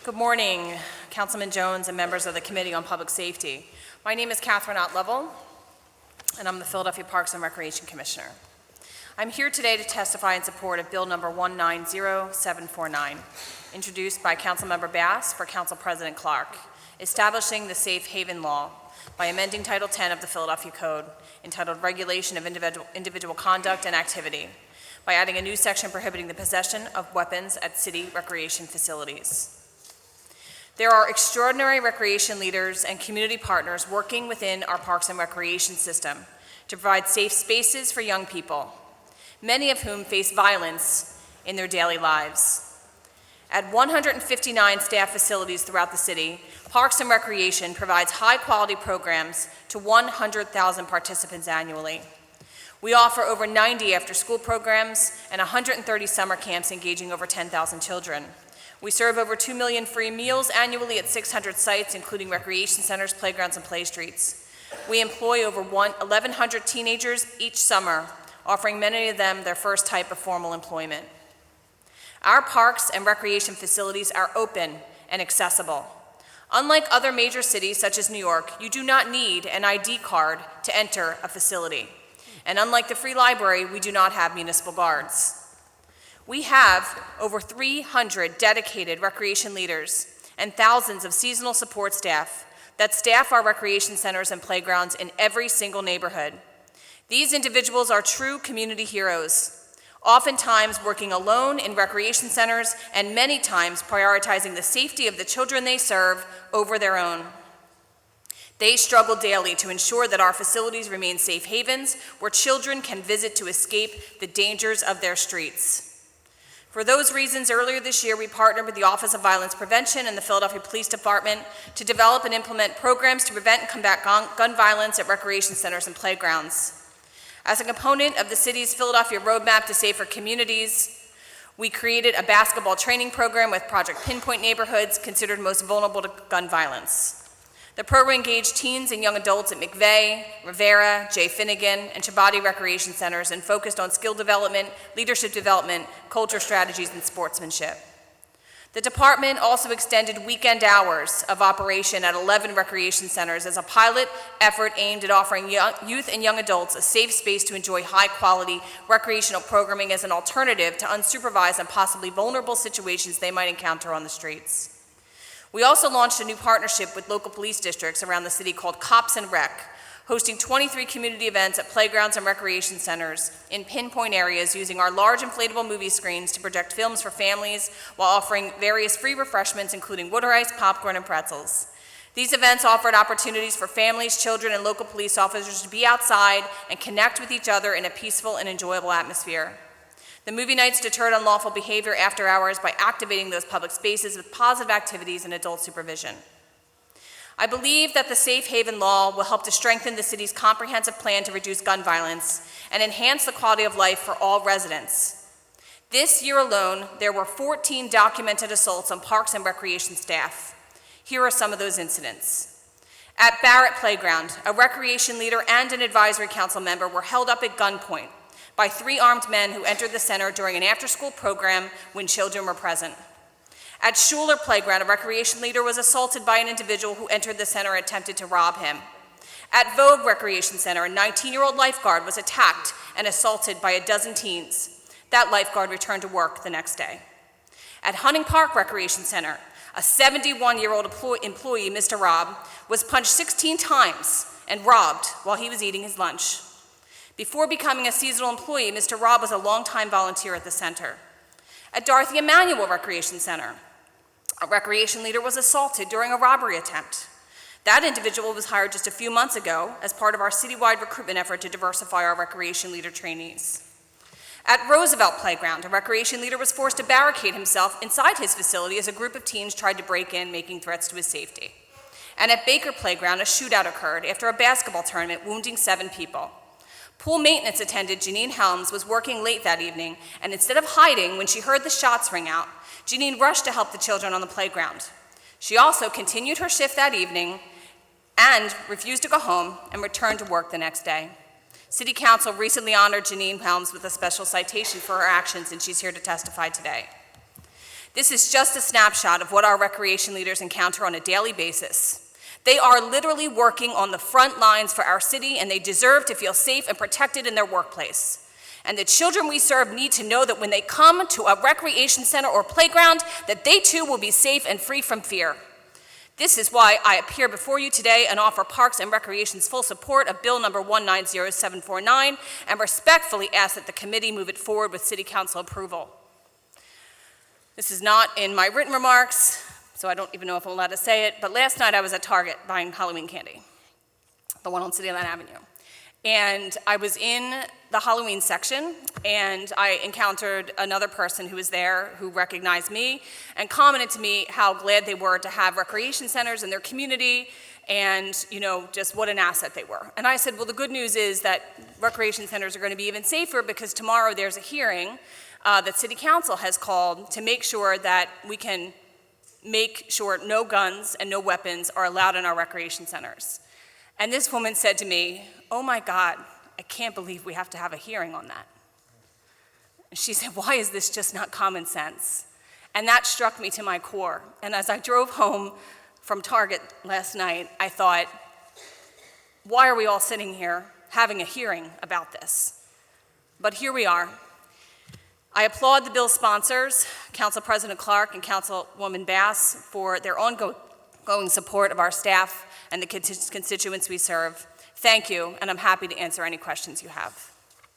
Good morning, Councilman Jones and members of the Committee on Public Safety. My name is Kathryn Ott Lovell, and I'm the Philadelphia Parks and Recreation Commissioner. I'm here today to testify in support of Bill number 190749, introduced by Councilmember Bass for Council President Clark, establishing the Safe Haven Law by amending Title 10 of the Philadelphia Code, entitled Regulation of Individual Conduct and Activity, by adding a new section prohibiting the possession of weapons at city recreation facilities. There are extraordinary recreation leaders and community partners working within our parks and recreation system to provide safe spaces for young people, many of whom face violence in their daily lives. At 159 staff facilities throughout the city, Parks and Recreation provides high-quality programs to 100,000 participants annually. We offer over 90 after-school programs and 130 summer camps engaging over 10,000 children. We serve over 2 million free meals annually at 600 sites, including recreation centers, playgrounds, and play streets. We employ over 1,100 teenagers each summer, offering many of them their first type of formal employment. Our parks and recreation facilities are open and accessible. Unlike other major cities such as New York, you do not need an ID card to enter a facility. And unlike the Free Library, we do not have municipal guards. We have over 300 dedicated recreation leaders and thousands of seasonal support staff that staff our recreation centers and playgrounds in every single neighborhood. These individuals are true community heroes, oftentimes working alone in recreation centers and many times prioritizing the safety of the children they serve over their own. They struggle daily to ensure that our facilities remain safe havens where children can visit to escape the dangers of their streets. For those reasons, earlier this year, we partnered with the Office of Violence Prevention and the Philadelphia Police Department to develop and implement programs to prevent and combat gun violence at recreation centers and playgrounds. As a component of the city's Philadelphia Roadmap to Safer Communities, we created a basketball training program with Project Pinpoint neighborhoods considered most vulnerable to gun violence. The program engaged teens and young adults at McVeigh, Rivera, J. Finnegan, and Chabadi recreation centers and focused on skill development, leadership development, culture strategies, and sportsmanship. The department also extended weekend hours of operation at 11 recreation centers as a pilot effort aimed at offering youth and young adults a safe space to enjoy high-quality recreational programming as an alternative to unsupervised and possibly vulnerable situations they might encounter on the streets. We also launched a new partnership with local police districts around the city called Cops and Rec, hosting 23 community events at playgrounds and recreation centers in pinpoint areas using our large inflatable movie screens to project films for families while offering various free refreshments including water ice, popcorn, and pretzels. These events offered opportunities for families, children, and local police officers to be outside and connect with each other in a peaceful and enjoyable atmosphere. The movie nights deterred unlawful behavior after hours by activating those public spaces with positive activities and adult supervision. I believe that the Safe Haven Law will help to strengthen the city's comprehensive plan to reduce gun violence and enhance the quality of life for all residents. This year alone, there were 14 documented assaults on parks and recreation staff. Here are some of those incidents. At Barrett Playground, a recreation leader and an advisory council member were held up at gunpoint by 3 armed men who entered the center during an after-school program when children were present. At Schuler Playground, a recreation leader was assaulted by an individual who entered the center and attempted to rob him. At Vogue Recreation Center, a 19-year-old lifeguard was attacked and assaulted by a dozen teens. That lifeguard returned to work the next day. At Hunting Park Recreation Center, a 71-year-old employee, Mr. Rob, was punched 16 times and robbed while he was eating his lunch. Before becoming a seasonal employee, Mr. Robb was a longtime volunteer at the center. At Dorothy Emanuel Recreation Center, a recreation leader was assaulted during a robbery attempt. That individual was hired just a few months ago as part of our citywide recruitment effort to diversify our recreation leader trainees. At Roosevelt Playground, a recreation leader was forced to barricade himself inside his facility as a group of teens tried to break in, making threats to his safety. And at Baker Playground, a shootout occurred after a basketball tournament, wounding 7 people. Pool maintenance attendant Janine Helms was working late that evening, and instead of hiding when she heard the shots ring out, Janine rushed to help the children on the playground. She also continued her shift that evening and refused to go home and returned to work the next day. City Council recently honored Janine Helms with a special citation for her actions, and she's here to testify today. This is just a snapshot of what our recreation leaders encounter on a daily basis. They are literally working on the front lines for our city, and they deserve to feel safe and protected in their workplace. And the children we serve need to know that when they come to a recreation center or playground, that they too will be safe and free from fear. This is why I appear before you today and offer Parks and Recreation's full support of Bill number 190749 and respectfully ask that the committee move it forward with City Council approval. This is not in my written remarks, so I don't even know if I'm allowed to say it, but last night I was at Target buying Halloween candy, the one on City Line Avenue. And I was in the Halloween section, and I encountered another person who was there who recognized me and commented to me how glad they were to have recreation centers in their community and, just what an asset they were. And I said, well, the good news is that recreation centers are going to be even safer because tomorrow there's a hearing that City Council has called to make sure that we can make sure no guns and no weapons are allowed in our recreation centers. And this woman said to me, oh my God, I can't believe we have to have a hearing on that. And she said, why is this just not common sense? And that struck me to my core. And as I drove home from Target last night, I thought, why are we all sitting here having a hearing about this? But here we are. I applaud the bill's sponsors, Council President Clark and Councilwoman Bass, for their ongoing support of our staff and the constituents we serve. Thank you, and I'm happy to answer any questions you have.